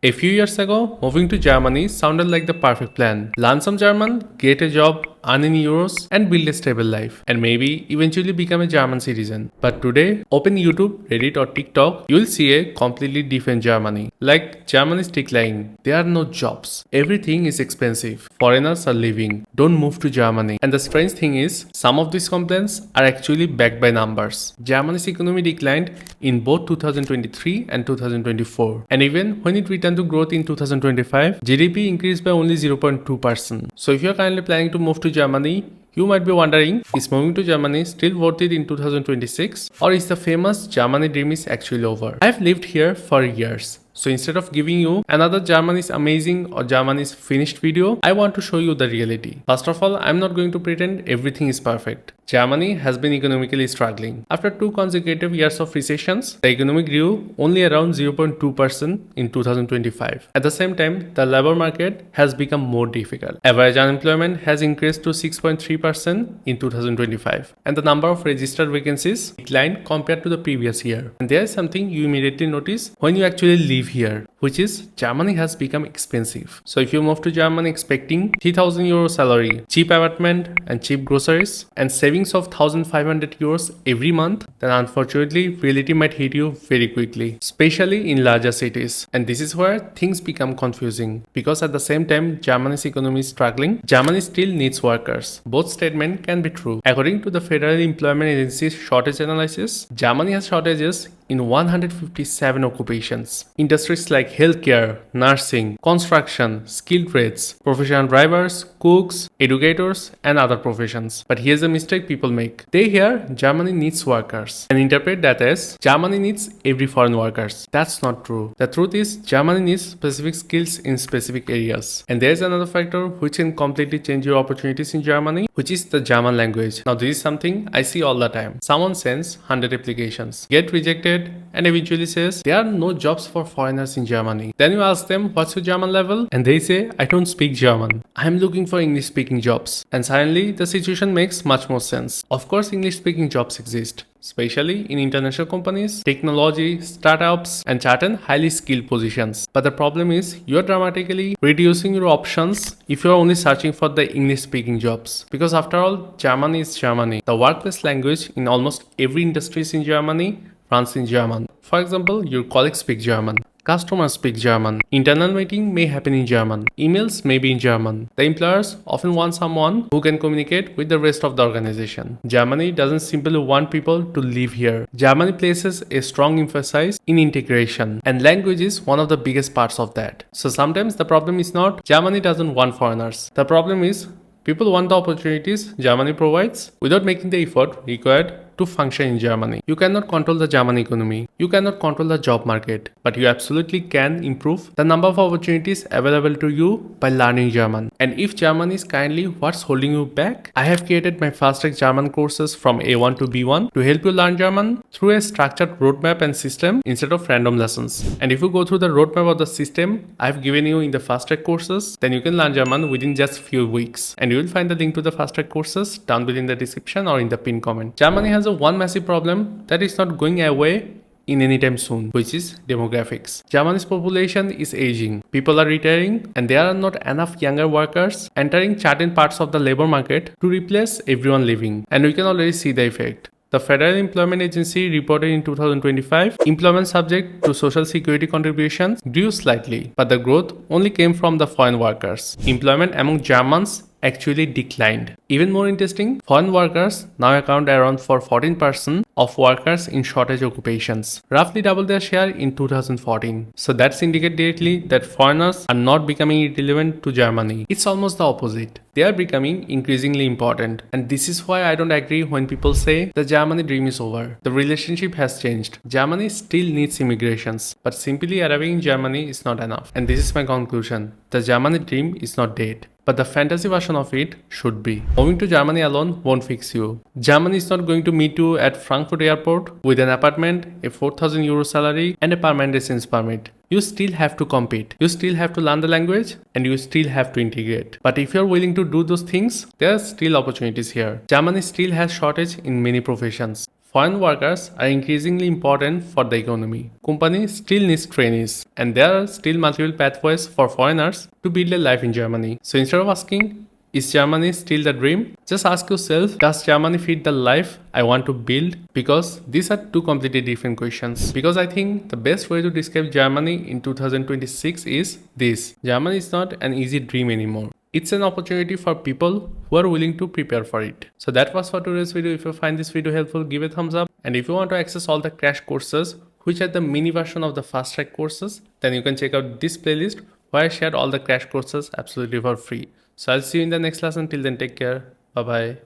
A few years ago, moving to Germany sounded like the perfect plan. Learn some German, get a job, earn in euros, and build a stable life, and maybe eventually become a German citizen. But today, open YouTube, Reddit, or TikTok, you will see a completely different Germany. Like, Germany is declining. There are no jobs. Everything is expensive. Foreigners are leaving. Don't move to Germany. And the strange thing is, some of these complaints are actually backed by numbers. Germany's economy declined in both 2023 and 2024. And even when it returned to growth in 2025, GDP increased by only 0.2%. So if you are currently planning to move to Germany, you might be wondering, is moving to Germany still worth it in 2026? Or is the famous Germany dream is actually over? I've lived here for years. So instead of giving you another Germany is amazing or Germany is finished video, I want to show you the reality. First of all, I'm not going to pretend everything is perfect. Germany has been economically struggling. After 2 consecutive years of recessions, the economy grew only around 0.2% in 2025. At the same time, the labor market has become more difficult. Average unemployment has increased to 6.3% in 2025, and the number of registered vacancies declined compared to the previous year. And there is something you immediately notice when you actually live here, which is Germany has become expensive. So if you move to Germany expecting 3,000 euro salary, cheap apartment and cheap groceries, and savings of 1,500 euros every month, then unfortunately reality might hit you very quickly, especially in larger cities. And this is where things become confusing, because at the same time Germany's economy is struggling, Germany still needs workers. Both statements can be true. According to the Federal Employment Agency's shortage analysis, Germany has shortages in 157 occupations. Industries like healthcare, nursing, construction, skilled trades, professional drivers, cooks, educators, and other professions. But here's a mistake people make. They hear Germany needs workers and interpret that as Germany needs every foreign workers. That's not true. The truth is Germany needs specific skills in specific areas. And there's another factor which can completely change your opportunities in Germany, which is the German language. Now this is something I see all the time. Someone sends 100 applications, get rejected, and eventually says there are no jobs for foreigners in Germany. Then you ask them, what's your German level? And they say, I don't speak German. I'm looking for English speaking jobs. And suddenly the situation makes much more sense. Of course, English speaking jobs exist, especially in international companies, technology, startups, and certain highly skilled positions. But the problem is you are dramatically reducing your options if you are only searching for the English speaking jobs. Because after all, Germany is Germany. The workplace language in almost every industry in Germany runs in German. For example, your colleagues speak German. Customers speak German. Internal meeting may happen in German. Emails may be in German. The employers often want someone who can communicate with the rest of the organization. Germany doesn't simply want people to live here. Germany places a strong emphasis in integration, and language is one of the biggest parts of that. So sometimes the problem is not Germany doesn't want foreigners. The problem is people want the opportunities Germany provides without making the effort required to function in Germany. You cannot control the German economy. You cannot control the job market, but you absolutely can improve the number of opportunities available to you by learning German. And if German is kindly what's holding you back, I have created my fast-track German courses from A1 to B1 to help you learn German through a structured roadmap and system instead of random lessons. And if you go through the roadmap of the system I've given you in the fast-track courses, then you can learn German within just few weeks. And you will find the link to the fast-track courses down below in the description or in the pinned comment. Germany has one massive problem that is not going away in any time soon, which is demographics. Germany's population is aging. People are retiring, and there are not enough younger workers entering certain parts of the labor market to replace everyone leaving. And we can already see the effect. The Federal Employment Agency reported in 2025, employment subject to social security contributions grew slightly, but the growth only came from the foreign workers. Employment among Germans actually declined. Even more interesting, foreign workers now account around for 14% of workers in shortage occupations, roughly double their share in 2014. So that's indicate directly that foreigners are not becoming irrelevant to Germany. It's almost the opposite. They are becoming increasingly important. And this is why I don't agree when people say the Germany dream is over. The relationship has changed. Germany still needs immigrations, but simply arriving in Germany is not enough. And this is my conclusion. The Germany dream is not dead, but the fantasy version of it should be. Moving to Germany alone won't fix you. Germany is not going to meet you at Frankfurt airport with an apartment, a 4,000 euro salary, and a permanent residence permit. You still have to compete. You still have to learn the language, and you still have to integrate. But if you're willing to do those things, there are still opportunities here. Germany still has shortage in many professions. Foreign workers are increasingly important for the economy. Companies still need trainees, and there are still multiple pathways for foreigners to build a life in Germany. So instead of asking, is Germany still the dream? Just ask yourself, does Germany fit the life I want to build? Because these are two completely different questions. Because I think the best way to describe Germany in 2026 is this: Germany is not an easy dream anymore. It's an opportunity for people who are willing to prepare for it. So that was for today's video. If you find this video helpful, give a thumbs up. And if you want to access all the crash courses, which are the mini version of the fast track courses, then you can check out this playlist where I shared all the crash courses absolutely for free. So I'll see you in the next lesson. Till then, take care. Bye bye.